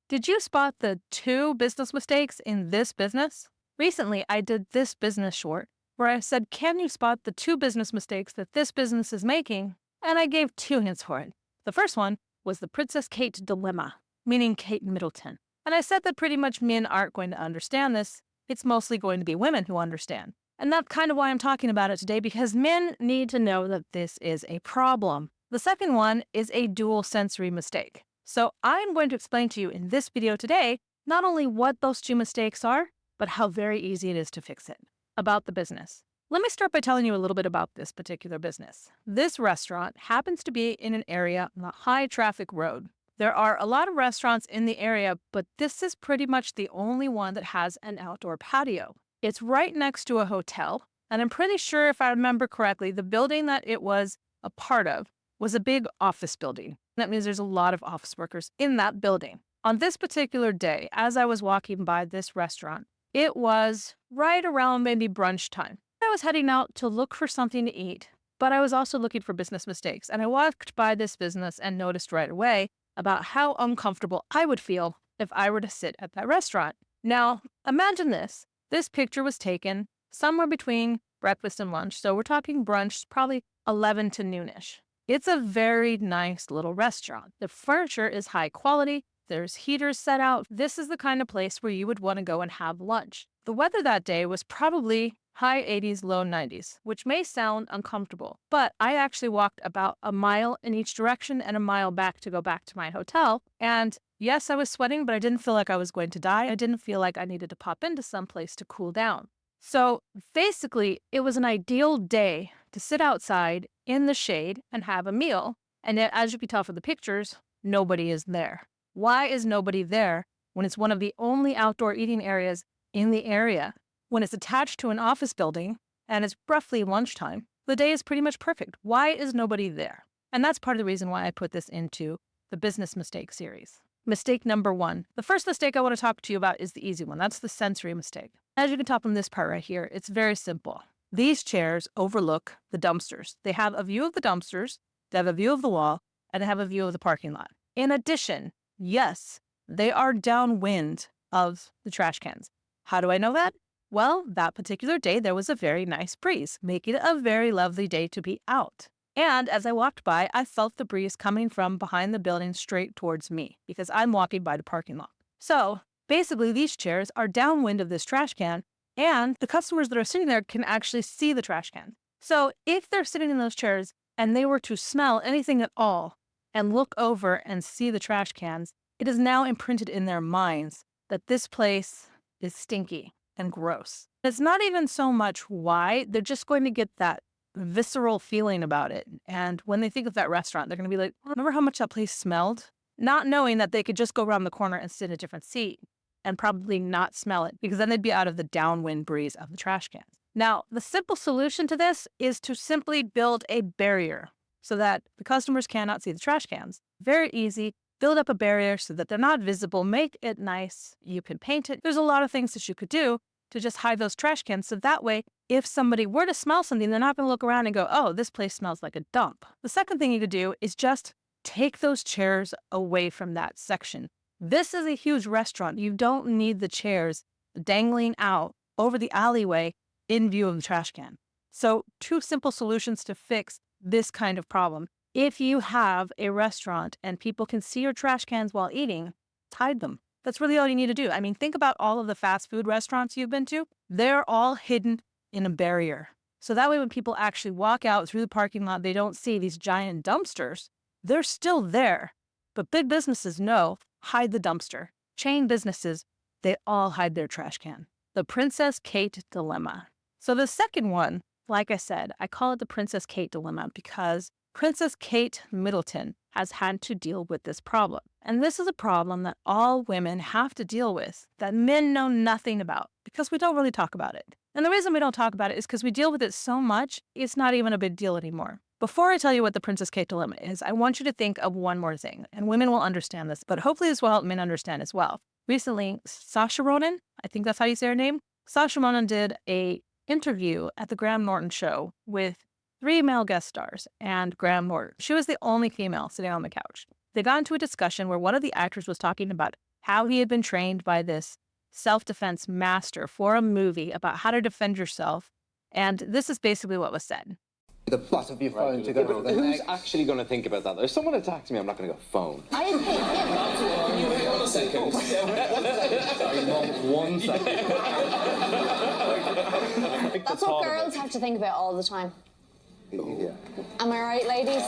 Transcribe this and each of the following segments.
Did you spot the two business mistakes in this business? Recently, I did this business short where I said, can you spot the two business mistakes that this business is making? And I gave two hints for it. The first one was the Princess Kate dilemma, meaning Kate Middleton. And I said that pretty much men aren't going to understand this. It's mostly going to be women who understand. And that's kind of why I'm talking about it today, because men need to know that this is a problem. The second one is a dual sensory mistake. So I'm going to explain to you in this video today, not only what those two mistakes are, but how very easy it is to fix it. About the business. Let me start by telling you a little bit about this particular business. This restaurant happens to be in an area on a high traffic road. There are a lot of restaurants in the area, but this is pretty much the only one that has an outdoor patio. It's right next to a hotel, and I'm pretty sure, if I remember correctly, the building that it was a part of was a big office building. That means there's a lot of office workers in that building. On this particular day, as I was walking by this restaurant, it was right around maybe brunch time. I was heading out to look for something to eat, but I was also looking for business mistakes. And I walked by this business and noticed right away about how uncomfortable I would feel if I were to sit at that restaurant. Now, imagine this. This picture was taken somewhere between breakfast and lunch. So we're talking brunch, probably 11 to noonish. It's a very nice little restaurant. The furniture is high quality. There's heaters set out. This is the kind of place where you would want to go and have lunch. The weather that day was probably high 80s, low 90s, which may sound uncomfortable, but I actually walked about a mile in each direction and a mile back to go back to my hotel. And yes, I was sweating, but I didn't feel like I was going to die. I didn't feel like I needed to pop into some place to cool down. So basically, it was an ideal day to sit outside in the shade and have a meal. And yet, as you can tell from the pictures, nobody is there. Why is nobody there when it's one of the only outdoor eating areas in the area? When it's attached to an office building and it's roughly lunchtime, the day is pretty much perfect. Why is nobody there? And that's part of the reason why I put this into the business mistake series. Mistake number one. The first mistake I want to talk to you about is the easy one. That's the sensory mistake. As you can tell from this part right here, it's very simple. These chairs overlook the dumpsters. They have a view of the dumpsters, they have a view of the wall, and they have a view of the parking lot. In addition, yes, they are downwind of the trash cans. How do I know that? Well, that particular day, there was a very nice breeze, making it a very lovely day to be out. And as I walked by, I felt the breeze coming from behind the building straight towards me because I'm walking by the parking lot. So basically, these chairs are downwind of this trash can, and the customers that are sitting there can actually see the trash can. So if they're sitting in those chairs and they were to smell anything at all and look over and see the trash cans, it is now imprinted in their minds that this place is stinky and gross. It's not even so much why, they're just going to get that visceral feeling about it. And when they think of that restaurant, they're going to be like, remember how much that place smelled? Not knowing that they could just go around the corner and sit in a different seat and probably not smell it, because then they'd be out of the downwind breeze of the trash cans. Now, the simple solution to this is to simply build a barrier so that the customers cannot see the trash cans. Very easy. Build up a barrier so that they're not visible. Make it nice. You can paint it. There's a lot of things that you could do to just hide those trash cans. So that way, if somebody were to smell something, they're not going to look around and go, oh, this place smells like a dump. The second thing you could do is just take those chairs away from that section. This is a huge restaurant. You don't need the chairs dangling out over the alleyway in view of the trash can. So two simple solutions to fix this kind of problem. If you have a restaurant and people can see your trash cans while eating, hide them. That's really all you need to do. I mean, think about all of the fast food restaurants you've been to. They're all hidden in a barrier. So that way when people actually walk out through the parking lot, they don't see these giant dumpsters. They're still there. But big businesses know, hide the dumpster. Chain businesses, they all hide their trash can. The Princess Kate dilemma. So the second one, like I said, I call it the Princess Kate dilemma because Princess Kate Middleton has had to deal with this problem. And this is a problem that all women have to deal with, that men know nothing about, because we don't really talk about it. And the reason we don't talk about it is because we deal with it so much, it's not even a big deal anymore. Before I tell you what the Princess Kate dilemma is, I want you to think of one more thing, and women will understand this, but hopefully this will help men understand as well. Recently, Saoirse Ronan, I think that's how you say her name, Saoirse Ronan did a interview at the Graham Norton show with 3 male guest stars and Graham Norton. She was the only female sitting on the couch. They got into a discussion where one of the actors was talking about how he had been trained by this self-defense master for a movie about how to defend yourself. And this is basically what was said. The butt of your phone to go But over the who's neck. actually going to think about that, though? If someone attacks me, I'm not going to go phone. I hate him. One second. Sorry, Mom, 1 second. That's what girls have to think about all the time. Yeah. Am I right, ladies?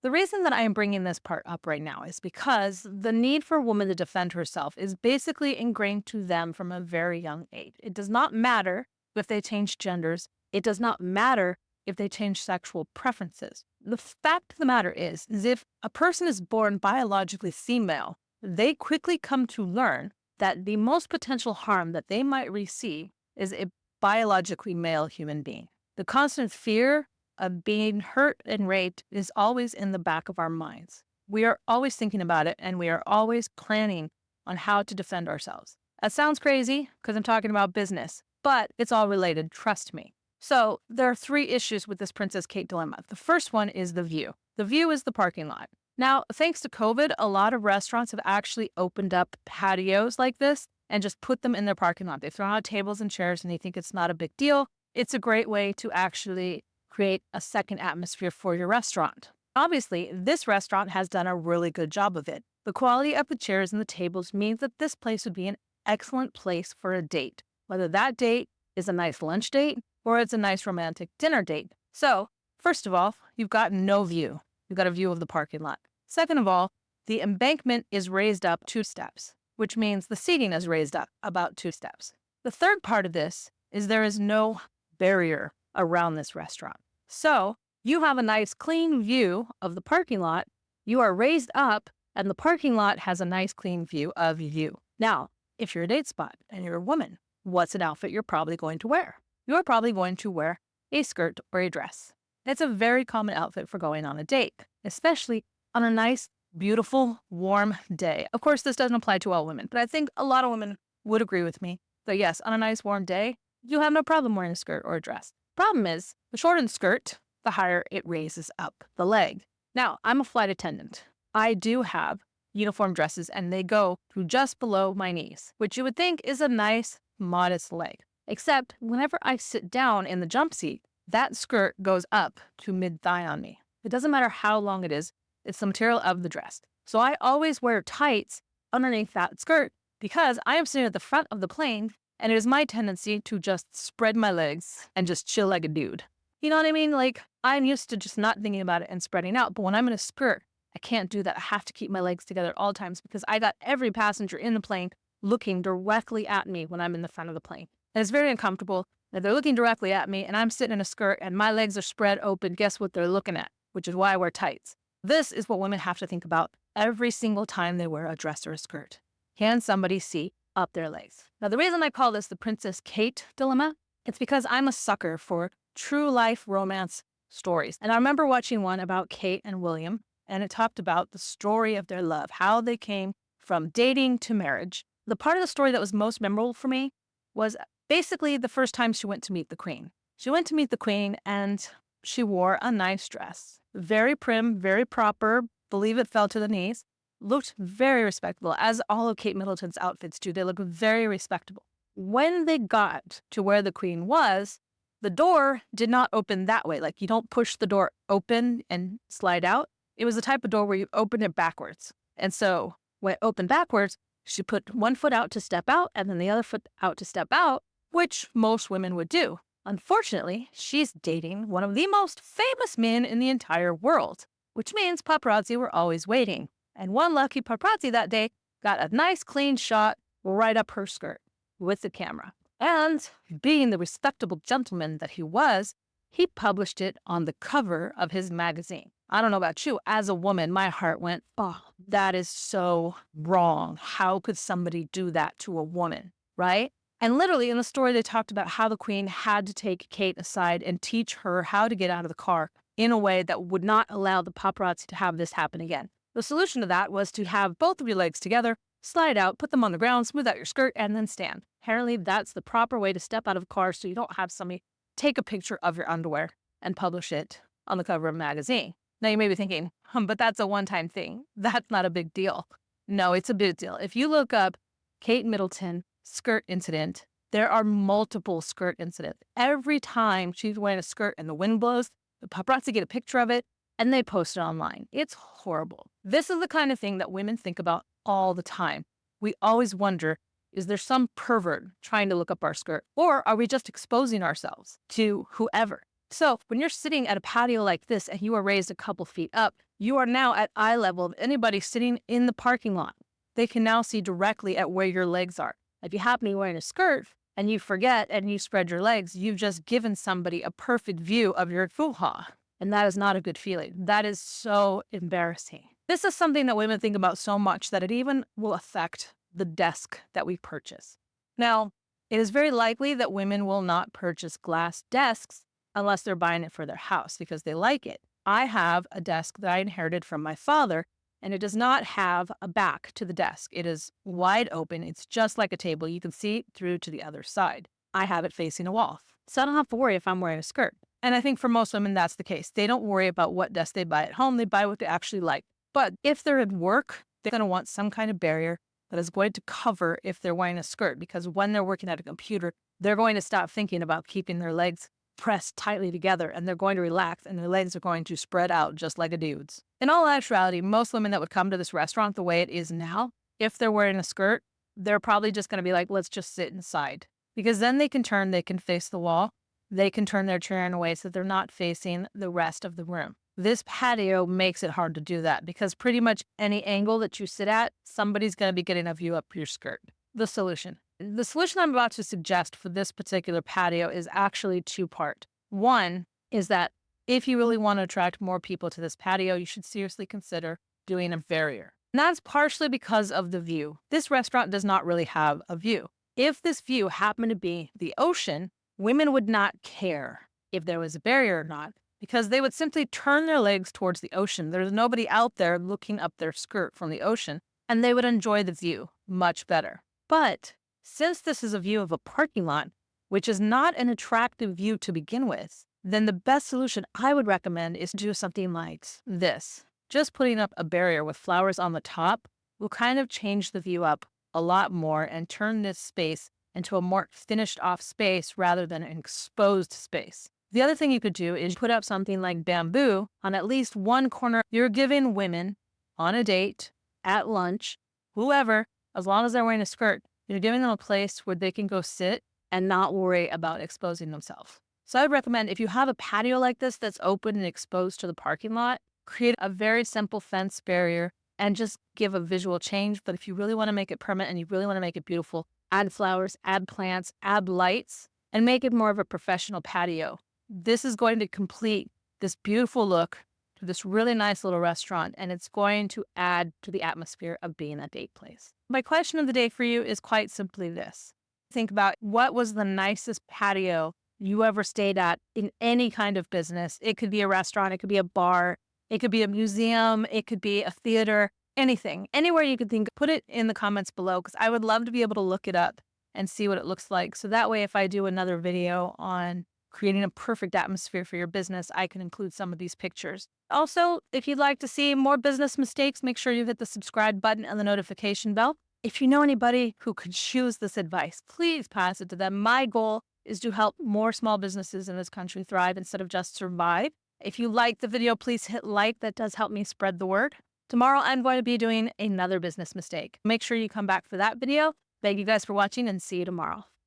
The reason that I am bringing this part up right now is because the need for a woman to defend herself is basically ingrained to them from a very young age. It does not matter if they change genders. It does not matter if they change sexual preferences. The fact of the matter is if a person is born biologically female, they quickly come to learn that the most potential harm that they might receive is a biologically male human being. The constant fear of being hurt and raped is always in the back of our minds. We are always thinking about it, and we are always planning on how to defend ourselves. That sounds crazy because I'm talking about business, but it's all related, trust me. So there are 3 issues with this Princess Kate dilemma. The first one is the view. The view is the parking lot. Now, thanks to COVID, a lot of restaurants have actually opened up patios like this and just put them in their parking lot. They throw out tables and chairs and they think it's not a big deal. It's a great way to actually create a second atmosphere for your restaurant. Obviously, this restaurant has done a really good job of it. The quality of the chairs and the tables means that this place would be an excellent place for a date, whether that date is a nice lunch date or it's a nice romantic dinner date. So, first of all, you've got no view. You've got a view of the parking lot. Second of all, the embankment is raised up 2 steps, which means the seating is raised up about 2 steps. The third part of this is there is no barrier around this restaurant. So you have a nice clean view of the parking lot. You are raised up and the parking lot has a nice clean view of you. Now, if you're a date spot and you're a woman, what's an outfit you're probably going to wear? You're probably going to wear a skirt or a dress. It's a very common outfit for going on a date, especially on a nice, beautiful, warm day. Of course, this doesn't apply to all women, but I think a lot of women would agree with me that yes, on a nice, warm day, you have no problem wearing a skirt or a dress. Problem is, the shorter the skirt, the higher it raises up the leg. Now, I'm a flight attendant. I do have uniform dresses and they go to just below my knees, which you would think is a nice, modest leg. Except whenever I sit down in the jump seat, that skirt goes up to mid-thigh on me. It doesn't matter how long it is, it's the material of the dress. So I always wear tights underneath that skirt because I am sitting at the front of the plane and it is my tendency to just spread my legs and just chill like a dude. You know what I mean? Like, I'm used to just not thinking about it and spreading out. But when I'm in a skirt, I can't do that. I have to keep my legs together at all times because I got every passenger in the plane looking directly at me when I'm in the front of the plane. And it's very uncomfortable that they're looking directly at me and I'm sitting in a skirt and my legs are spread open. Guess what they're looking at? Which is why I wear tights. This is what women have to think about every single time they wear a dress or a skirt. Can somebody see up their legs? Now, the reason I call this the Princess Kate dilemma, it's because I'm a sucker for true life romance stories. And I remember watching one about Kate and William, and it talked about the story of their love, how they came from dating to marriage. The part of the story that was most memorable for me was basically the first time she went to meet the queen. She went to meet the queen and she wore a nice dress. Very prim, very proper, believe it fell to the knees. Looked very respectable, as all of Kate Middleton's outfits do. They look very respectable. When they got to where the queen was, the door did not open that way. Like, you don't push the door open and slide out. It was the type of door where you open it backwards. And so when it opened backwards, she put one foot out to step out and then the other foot out to step out, which most women would do. Unfortunately, she's dating one of the most famous men in the entire world, which means paparazzi were always waiting. And one lucky paparazzi that day got a nice clean shot right up her skirt with the camera. And being the respectable gentleman that he was, he published it on the cover of his magazine. I don't know about you, as a woman, my heart went, oh, that is so wrong. How could somebody do that to a woman, right? And literally in the story, they talked about how the queen had to take Kate aside and teach her how to get out of the car in a way that would not allow the paparazzi to have this happen again. The solution to that was to have both of your legs together, slide out, put them on the ground, smooth out your skirt, and then stand. Apparently, that's the proper way to step out of a car so you don't have somebody take a picture of your underwear and publish it on the cover of a magazine. Now you may be thinking, but that's a one-time thing. That's not a big deal. No, it's a big deal. If you look up Kate Middleton skirt incident, there are multiple skirt incidents. Every time she's wearing a skirt and the wind blows, the paparazzi get a picture of it and they post it online. It's horrible. This is the kind of thing that women think about all the time. We always wonder, is there some pervert trying to look up our skirt? Or are we just exposing ourselves to whoever? So when you're sitting at a patio like this and you are raised a couple feet up, you are now at eye level of anybody sitting in the parking lot. They can now see directly at where your legs are. If you happen to be wearing a skirt and you forget and you spread your legs, you've just given somebody a perfect view of your hoo-ha. And that is not a good feeling. That is so embarrassing. This is something that women think about so much that it even will affect the desk that we purchase. Now, it is very likely that women will not purchase glass desks unless they're buying it for their house because they like it. I have a desk that I inherited from my father, and it does not have a back to the desk. It is wide open. It's just like a table. You can see through to the other side. I have it facing a wall, so I don't have to worry if I'm wearing a skirt. And I think for most women, that's the case. They don't worry about what desk they buy at home. They buy what they actually like. But if they're at work, they're going to want some kind of barrier that is going to cover if they're wearing a skirt, because when they're working at a computer, they're going to stop thinking about keeping their legs pressed tightly together, and they're going to relax, and their legs are going to spread out just like a dude's. In all actuality, most women that would come to this restaurant the way it is now, if they're wearing a skirt, they're probably just going to be like, let's just sit inside. Because then they can face the wall. They can turn their chair in a way so they're not facing the rest of the room. This patio makes it hard to do that because pretty much any angle that you sit at, somebody's going to be getting a view up your skirt. The solution I'm about to suggest for this particular patio is actually two-part. One is that if you really want to attract more people to this patio, you should seriously consider doing a barrier. And that's partially because of the view. This restaurant does not really have a view. If this view happened to be the ocean, women would not care if there was a barrier or not, because they would simply turn their legs towards the ocean. There's nobody out there looking up their skirt from the ocean, and they would enjoy the view much better. But since this is a view of a parking lot, which is not an attractive view to begin with, then the best solution I would recommend is to do something like this. Just putting up a barrier with flowers on the top will kind of change the view up a lot more and turn this space into a more finished off space rather than an exposed space. The other thing you could do is put up something like bamboo on at least one corner. You're giving women on a date, at lunch, whoever, as long as they're wearing a skirt, you're giving them a place where they can go sit and not worry about exposing themselves. So I would recommend if you have a patio like this that's open and exposed to the parking lot, create a very simple fence barrier and just give a visual change. But if you really want to make it permanent and you really want to make it beautiful, add flowers, add plants, add lights, and make it more of a professional patio. This is going to complete this beautiful look to this really nice little restaurant, and it's going to add to the atmosphere of being a date place. My question of the day for you is quite simply this. Think about what was the nicest patio you ever stayed at in any kind of business. It could be a restaurant, it could be a bar, it could be a museum, it could be a theater, anything, anywhere you could think. Put it in the comments below because I would love to be able to look it up and see what it looks like. So that way, if I do another video on creating a perfect atmosphere for your business, I can include some of these pictures. Also, if you'd like to see more business mistakes, make sure you hit the subscribe button and the notification bell. If you know anybody who could choose this advice, please pass it to them. My goal is to help more small businesses in this country thrive instead of just survive. If you like the video, please hit like. That does help me spread the word. Tomorrow, I'm going to be doing another business mistake. Make sure you come back for that video. Thank you guys for watching and see you tomorrow.